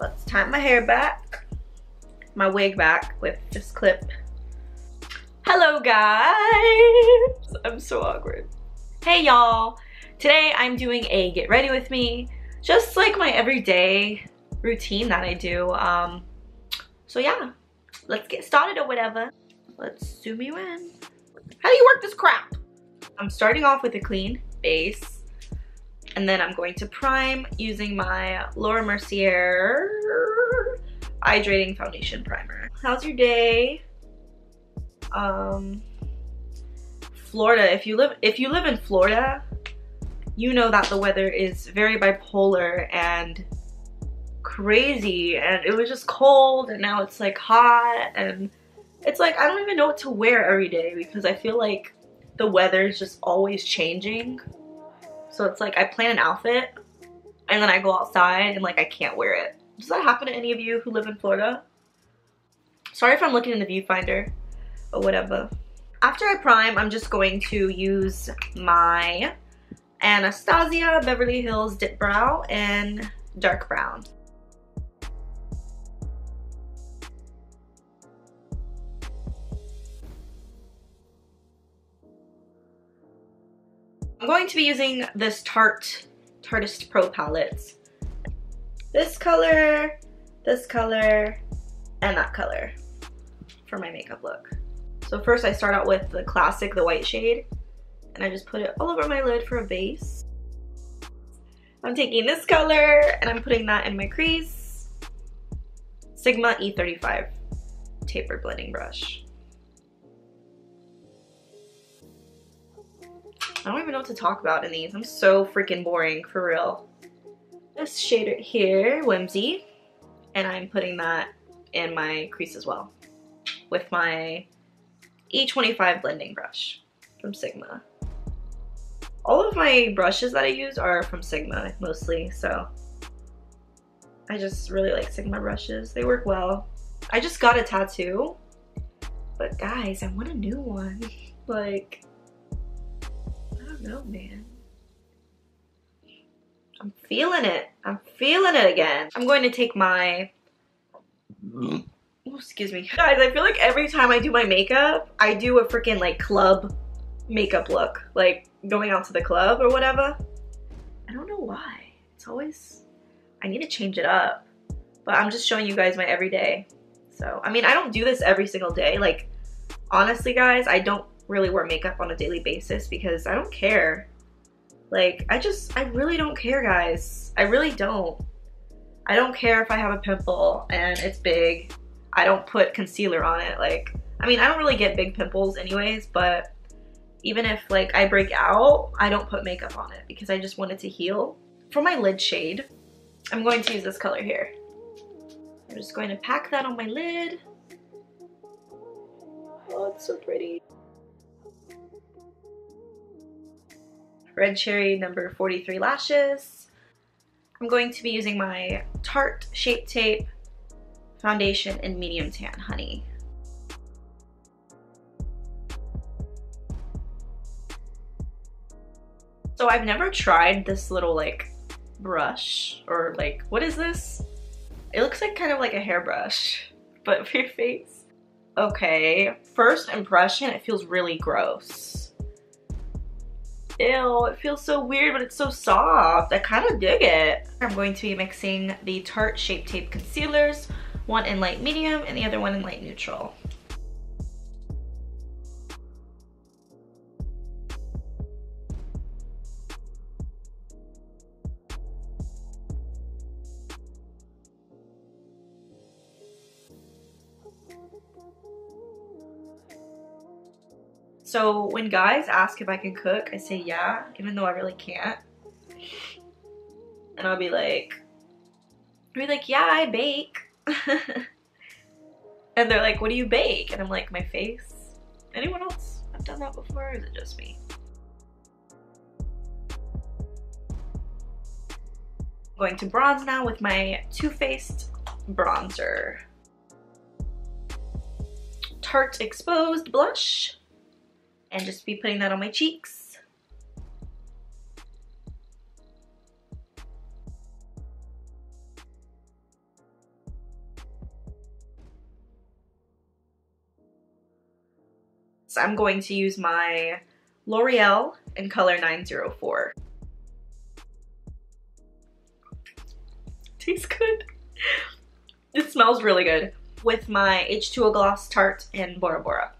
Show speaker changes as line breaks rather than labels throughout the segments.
Let's tie my hair back, my wig back with this clip. Hello guys! I'm so awkward. Hey y'all! Today I'm doing a get ready with me, just like my everyday routine that I do. So yeah, let's get started or whatever. Let's zoom you in. How do you work this crap? I'm starting off with a clean base. And then I'm going to prime using my Laura Mercier Hydrating Foundation Primer. How's your day? Florida, if you live in Florida, you know that the weather is very bipolar and crazy, and it was just cold and now it's like hot, and it's like I don't even know what to wear every day because I feel like the weather is just always changing. So it's like I plan an outfit and then I go outside and like I can't wear it. Does that happen to any of you who live in Florida? Sorry if I'm looking in the viewfinder or whatever. After I prime, I'm just going to use my Anastasia Beverly Hills Dip Brow in dark brown. I'm going to be using this Tarteist Pro palettes. This color, and that color for my makeup look. So first I start out with the classic, the white shade, and I just put it all over my lid for a base. I'm taking this color and I'm putting that in my crease. Sigma E35 tapered blending brush. I don't even know what to talk about in these. I'm so freaking boring, for real. This shade right here, Whimsy, and I'm putting that in my crease as well with my E25 blending brush from Sigma. All of my brushes that I use are from Sigma mostly, so I just really like Sigma brushes. They work well. I just got a tattoo, but guys, I want a new one. Like, no, man. I'm feeling it. I'm feeling it again. I'm going to take my... Oh, excuse me. Guys, I feel like every time I do my makeup, I do a freaking like club makeup look. Like going out to the club or whatever. I don't know why. It's always... I need to change it up. But I'm just showing you guys my everyday. So, I mean, I don't do this every single day. Like, honestly, guys, I don't really wear makeup on a daily basis because I don't care. Like, I really don't care, guys. I really don't. I don't care if I have a pimple and it's big. I don't put concealer on it. Like, I mean, I don't really get big pimples anyways, but even if like I break out, I don't put makeup on it because I just want it to heal. For my lid shade, I'm going to use this color here. I'm just going to pack that on my lid. Oh, it's so pretty. Red Cherry number 43 lashes. I'm going to be using my Tarte Shape Tape foundation in medium tan honey. So I've never tried this little like brush, or like, what is this? It looks like kind of like a hairbrush, but for your face. Okay, first impression, it feels really gross. Ew, it feels so weird, but it's so soft. I kind of dig it. I'm going to be mixing the Tarte Shape Tape concealers, one in light medium and the other one in light neutral. So when guys ask if I can cook, I say yeah, even though I really can't. And I'll be like, yeah, I bake. And they're like, what do you bake? And I'm like, my face. Anyone else have done that before, or is it just me? I'm going to bronze now with my Too Faced bronzer. Tarte Exposed blush. And just be putting that on my cheeks. I'm going to use my L'Oreal in color 904. Tastes good. It smells really good. With my H2O Gloss Tarte in Bora Bora.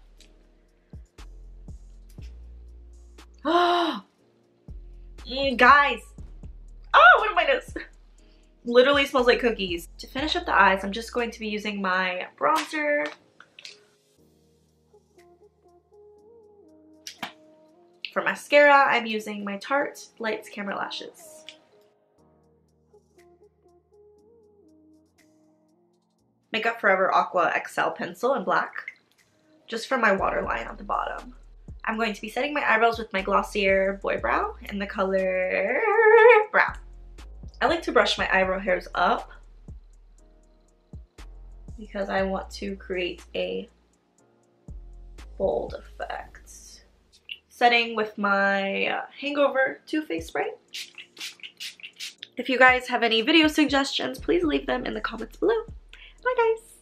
Oh, guys. Oh, what am I doing? Literally smells like cookies. To finish up the eyes, I'm just going to be using my bronzer. For mascara, I'm using my Tarte Lights Camera Lashes. Makeup Forever Aqua XL pencil in black, just for my waterline at the bottom. I'm going to be setting my eyebrows with my Glossier Boy Brow in the color Brown. I like to brush my eyebrow hairs up because I want to create a bold effect. Setting with my Hangover Too Faced spray. If you guys have any video suggestions, please leave them in the comments below. Bye guys!